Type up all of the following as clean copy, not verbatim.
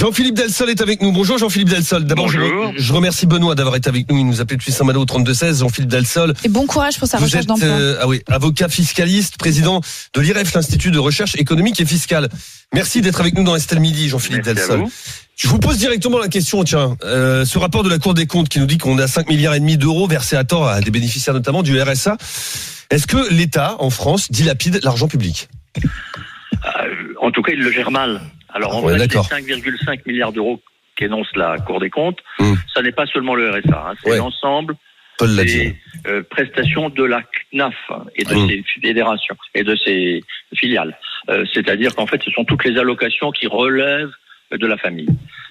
Jean-Philippe Delsol est avec nous. Bonjour Jean-Philippe Delsol. D'abord, je remercie Benoît d'avoir été avec nous. Il nous appelait depuis Saint-Malo au 32-16. Jean-Philippe Delsol. Et bon courage pour sa Vous recherche êtes, d'emploi. avocat fiscaliste, président de l'IREF, l'Institut de recherche économique et fiscale. Merci d'être avec nous dans Estelle Midi, Jean-Philippe Delsol. Je vous pose directement la question, ce rapport de la Cour des comptes qui nous dit qu'on a 5,5 milliards d'euros versés à tort à des bénéficiaires notamment du RSA. Est-ce que l'État, en France, dilapide l'argent public ? En tout cas, il le gère mal. Alors, en fait, les 5,5 milliards d'euros qu'énonce la Cour des comptes, ça n'est pas seulement le RSA, c'est l'ensemble des prestations de la CNAF et de ses fédérations et de ses filiales. C'est-à-dire qu'en fait, ce sont toutes les allocations qui relèvent de la famille.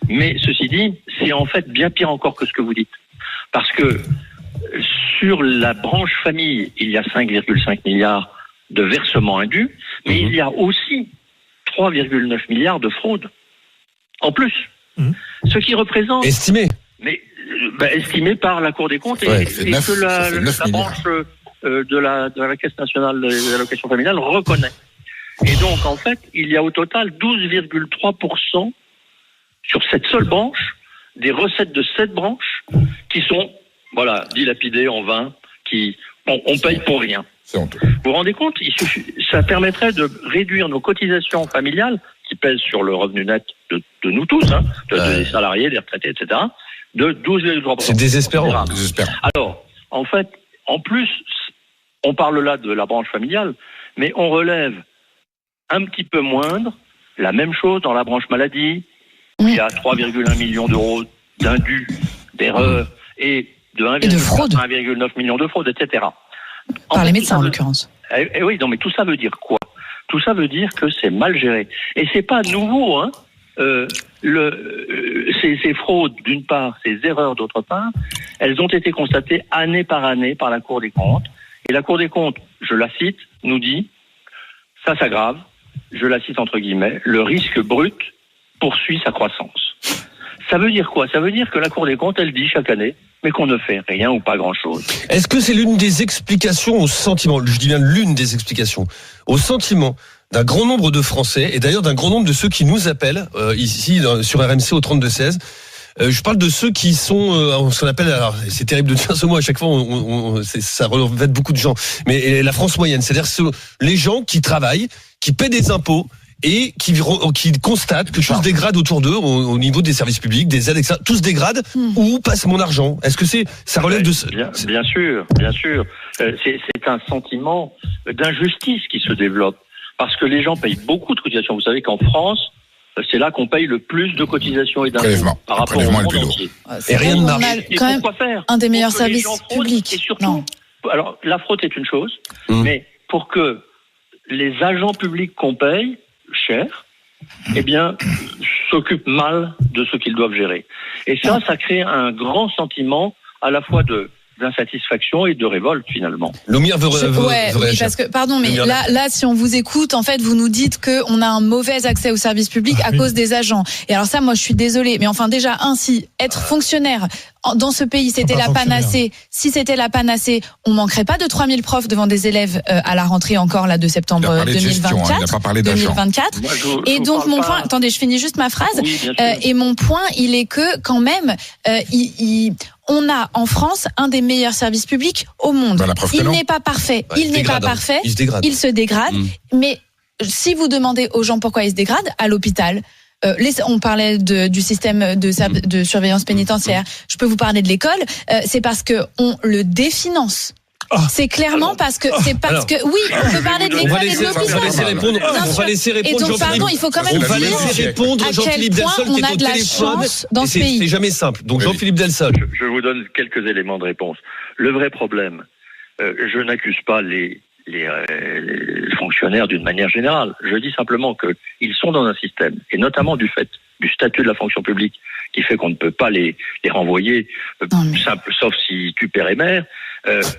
Mais ceci dit, c'est en fait bien pire encore que ce que vous dites. Parce que sur la branche famille, il y a 5,5 milliards de versements indus, mais il y a aussi 3,9 milliards de fraude. En plus. Ce qui représente... Estimé. Mais estimé par la Cour des comptes et que la branche de la Caisse nationale des allocations familiales reconnaît. Et donc, en fait, il y a au total 12,3% sur cette seule branche, des recettes de cette branche qui sont, dilapidées en vain, on paye pour rien. Vous vous rendez compte, ça permettrait de réduire nos cotisations familiales qui pèsent sur le revenu net de nous tous, des salariés, des retraités, etc., de 12,3%. C'est désespérant. Alors, en fait, en plus, on parle là de la branche familiale, mais on relève un petit peu moindre la même chose dans la branche maladie, où il y a 3,1 millions d'euros d'indus, d'erreurs, et de 1,9 million de fraude, etc. Par les médecins, en l'occurrence. Eh oui, non, mais tout ça veut dire quoi ? Tout ça veut dire que c'est mal géré. Et c'est pas nouveau, ces fraudes, d'une part, ces erreurs, d'autre part, elles ont été constatées année par année par la Cour des comptes. Et la Cour des comptes, je la cite, nous dit, ça s'aggrave, je la cite entre guillemets, le risque brut poursuit sa croissance. Ça veut dire quoi ? Ça veut dire que la Cour des comptes, elle dit chaque année, mais qu'on ne fait rien ou pas grand-chose. Est-ce que c'est l'une des explications au sentiment, je dis bien l'une des explications, au sentiment d'un grand nombre de Français, et d'ailleurs d'un grand nombre de ceux qui nous appellent, ici sur RMC au 32-16, je parle de ceux qui sont ce qu'on appelle, alors c'est terrible de dire ce mot à chaque fois, ça relève beaucoup de gens, mais la France moyenne, c'est-à-dire les gens qui travaillent, qui paient des impôts, et qui constate que tout se dégrade autour d'eux au niveau des services publics, des aides, etc. Tout se dégrade. Où passe mon argent ? Est-ce que ça relève de... Bien sûr. C'est un sentiment d'injustice qui se développe. Parce que les gens payent beaucoup de cotisations. Vous savez qu'en France, c'est là qu'on paye le plus de cotisations et d'impôts par rapport au monde entier. Et rien ne marche. On a quand même un des meilleurs services publics. Et surtout, alors la fraude est une chose, mais pour que les agents publics qu'on paye cher, s'occupent mal de ce qu'ils doivent gérer. Et ça crée un grand sentiment à la fois d'insatisfaction et de révolte finalement. Lemire veut réagir. Parce que mais là, si on vous écoute, en fait, vous nous dites que on a un mauvais accès aux services publics à cause des agents. Et alors ça, moi, je suis désolée, mais enfin déjà, si être fonctionnaire dans ce pays, c'était la panacée. Si c'était la panacée, on manquerait pas de 3000 profs devant des élèves à la rentrée encore là de septembre 2024. Il n'a pas parlé d'argent. 2024. Et donc mon point, attendez, je finis juste ma phrase. Oui, et mon point, il est que quand même, on a en France un des meilleurs services publics au monde. Il n'est pas parfait. Il n'est pas parfait. Il se dégrade. Mais si vous demandez aux gens pourquoi il se dégrade, à l'hôpital. On parlait du système de surveillance pénitentiaire. Je peux vous parler de l'école. C'est parce que on le définance. C'est clairement parce que oui, on peut parler de l'école et de l'hôpital. On va laisser répondre. Et donc pardon, il faut quand même dire à quel point on a de la chance dans ce pays. C'est jamais simple. Donc Jean-Philippe Delsol. Je vous donne quelques éléments de réponse. Le vrai problème, je n'accuse pas les fonctionnaires d'une manière générale. Je dis simplement qu'ils sont dans un système, et notamment du fait du statut de la fonction publique, qui fait qu'on ne peut pas les renvoyer, sauf si tu père et mère.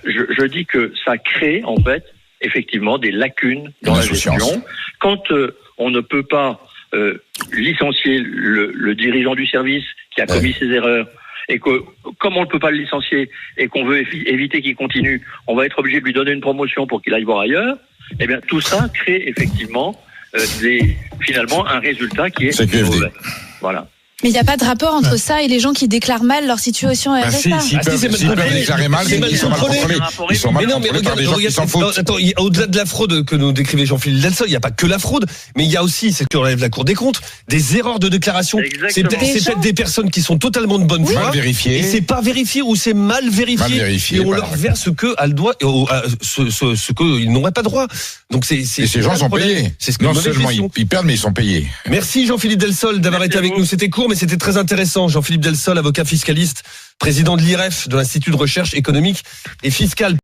Je dis que ça crée, en fait, effectivement, des lacunes dans la gestion. Quand on ne peut pas licencier le dirigeant du service qui a commis ces erreurs, et que, comme on ne peut pas le licencier et qu'on veut éviter qu'il continue, on va être obligé de lui donner une promotion pour qu'il aille voir ailleurs, eh bien, tout ça crée effectivement finalement un résultat qui est mauvais. Voilà. Mais il n'y a pas de rapport entre ça et les gens qui déclarent mal leur situation à RSA. S'ils peuvent déclarer mal, ils sont mal contrôlés. Ils sont mal contrôlés par des gens qui s'en foutent. Attends, au-delà de la fraude que nous décrivait Jean-Philippe Delsol, il n'y a pas que la fraude, mais il y a aussi, c'est ce que relève la Cour des comptes, des erreurs de déclaration. C'est peut-être des personnes qui sont totalement de bonne foi. Mal vérifiées. Et c'est pas vérifié ou c'est mal vérifié. Et on leur verse ce qu'ils n'auraient pas droit. Donc et ces gens sont payés. Non seulement ils perdent, mais ils sont payés. Merci Jean-Philippe Delsol d'avoir été avec nous. C'était court, mais c'était très intéressant. Jean-Philippe Delsol, avocat fiscaliste, président de l'IREF, de l'Institut de recherche économique et fiscale.